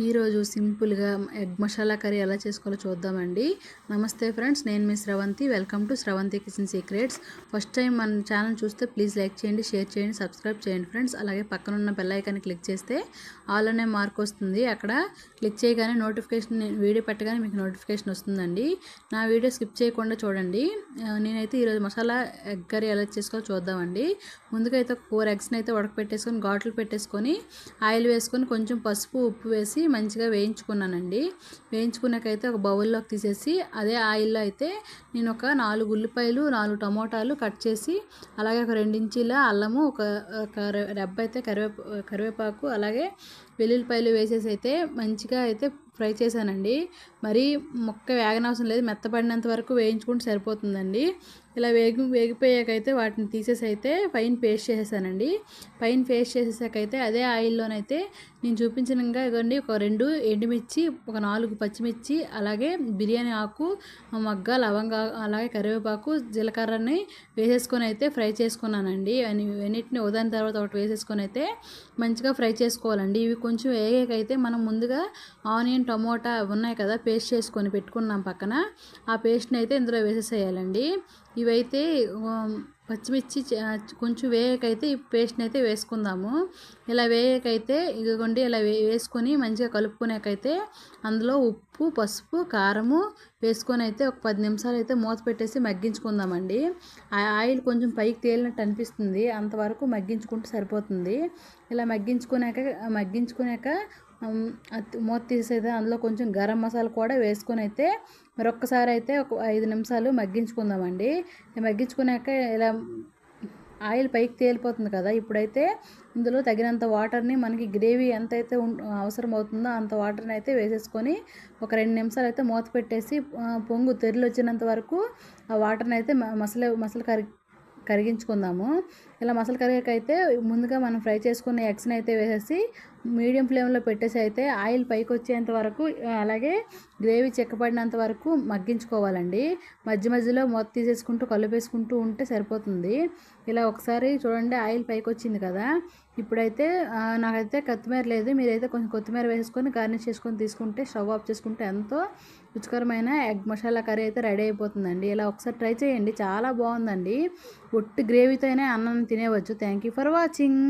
ఈరోజు సింపుల్గా egg masala curry ఎలా చేసుకోవాలో చూద్దామండి. నమస్తే ఫ్రెండ్స్, నేను మీ Sravanthi. Welcome to Sravanthi kitchen secrets. First time మన ఛానల్ చూస్తే ప్లీజ్ లైక్ చేయండి, షేర్ చేయండి, సబ్స్క్రైబ్ చేయండి ఫ్రెండ్స్. అలాగే పక్కనున్న బెల్ ఐకాన్ని క్లిక్ చేస్తే ఆల్ అనే మార్క్ వస్తుంది. అక్కడ క్లిక్ చేయగానే నోటిఫికేషన్, వీడియో పెట్టగానే మీకు నోటిఫికేషన్ వస్తుందండి. నా వీడియో స్కిప్ చేయకుండా చూడండి. నేనైతే ఈరోజు మసాలా ఎగ్ కర్రీ ఎలా చేసుకోవాలో చూద్దామండి. ముందుగా అయితే 4 ఎగ్స్ని అయితే ఉడకపెట్టేసుకొని ఘాట్లు పెట్టేసుకొని ఆయిల్ వేసుకొని కొంచెం పసుపు, ఉప్పు వేసి మంచిగా వేయించుకున్నానండి. వేయించుకున్నాకైతే ఒక బౌల్లోకి తీసేసి అదే ఆయిల్లో అయితే నేను ఒక 4 ఉల్లిపాయలు, 4 టమోటాలు కట్ చేసి, అలాగే ఒక 2 ఇంచీల అల్లము, ఒక రెబ్బ అయితే కరివేపాకు, అలాగే వెల్లుల్లిపాయలు వేసేసి అయితే మంచిగా అయితే ఫ్రై చేశానండి. మరీ ముక్క వేగనవసరం లేదు, మెత్తపడినంత వరకు వేయించుకుంటే సరిపోతుందండి. ఇలా వేగిపోయాకైతే వాటిని తీసేసి అయితే పైన పేస్ట్ చేసేసానండి. పైన పేస్ట్ చేసేసాకైతే అదే ఆయిల్లోనైతే నేను చూపించినగా ఇవ్వండి, ఒక 2 ఎండుమిర్చి, ఒక 4 పచ్చిమిర్చి, అలాగే బిర్యానీ ఆకు, మొగ్గ, లవంగా, అలాగే కరివేపాకు, జీలకర్రని వేసేసుకొని అయితే ఫ్రై చేసుకున్నానండి. అన్నిటిని ఒకదాని తర్వాత ఒకటి వేసేసుకొని అయితే మంచిగా ఫ్రై చేసుకోవాలండి. ఇవి కొంచెం వేగాకైతే మనం ముందుగా ఆనియన్, టమోటా ఉన్నాయి కదా, పేస్ట్ చేసుకొని పెట్టుకున్నాం పక్కన, ఆ పేస్ట్ని అయితే ఇందులో వేసేసేయాలండి. ఇవైతే పచ్చిమిర్చి కొంచెం వేయకైతే ఈ పేస్ట్ని అయితే వేసుకుందాము. ఇలా వేయకైతే ఇదిగోండి, ఇలా వేసుకొని మంచిగా కలుపుకునేకైతే అందులో ఉప్పు, పసుపు, కారము వేసుకొని అయితే ఒక 10 నిమిషాలు అయితే మూత పెట్టేసి మగ్గించుకుందామండి. ఆ ఆయిల్ కొంచెం పైకి తేలినట్టు అనిపిస్తుంది, అంతవరకు మగ్గించుకుంటే సరిపోతుంది. ఇలా మగ్గించుకున్నాక మూత తీసేది అందులో కొంచెం గరం మసాలా కూడా వేసుకొని అయితే మరొక్కసారి అయితే ఒక 5 నిమిషాలు మగ్గించుకుందామండి. మగ్గించుకున్నాక ఇలా ఆయిల్ పైకి తేలిపోతుంది కదా, ఇప్పుడైతే ఇందులో తగినంత వాటర్ని, మనకి గ్రేవీ ఎంతైతే అవసరం అవుతుందో అంత వాటర్ని అయితే వేసేసుకొని ఒక 2 నిమిషాలు అయితే మూత పెట్టేసి పొంగు తెరలు వచ్చినంత వరకు ఆ వాటర్ని అయితే మసలు కరిగించుకుందాము. ఇలా మసాలా కరిగాకైతే ముందుగా మనం ఫ్రై చేసుకున్న ఎగ్స్ని అయితే వేసేసి మీడియం ఫ్లేమ్లో పెట్టేసి అయితే ఆయిల్ పైకి వచ్చేంత వరకు, అలాగే గ్రేవీ చిక్కపడినంత వరకు మగ్గించుకోవాలండి. మధ్యలో మూత తీసేసుకుంటూ కలిపేసుకుంటూ ఉంటే సరిపోతుంది. ఇలా ఒకసారి చూడండి, ఆయిల్ పైకి వచ్చింది కదా. ఇప్పుడైతే నాకైతే కొత్తిమీర లేదు, మీరైతే కొంచెం కొత్తిమీర వేసుకొని గార్నిష్ చేసుకొని తీసుకుంటే, స్టవ్ ఆఫ్ చేసుకుంటే ఎంతో రుచికరమైన ఎగ్ మసాలా కర్రీ అయితే రెడీ అయిపోతుందండి. ఇలా ఒకసారి ట్రై చేయండి, చాలా బాగుందండి. ఒట్టి గ్రేవీతోనే అన్నం తినేవచ్చు. Thank you for watching.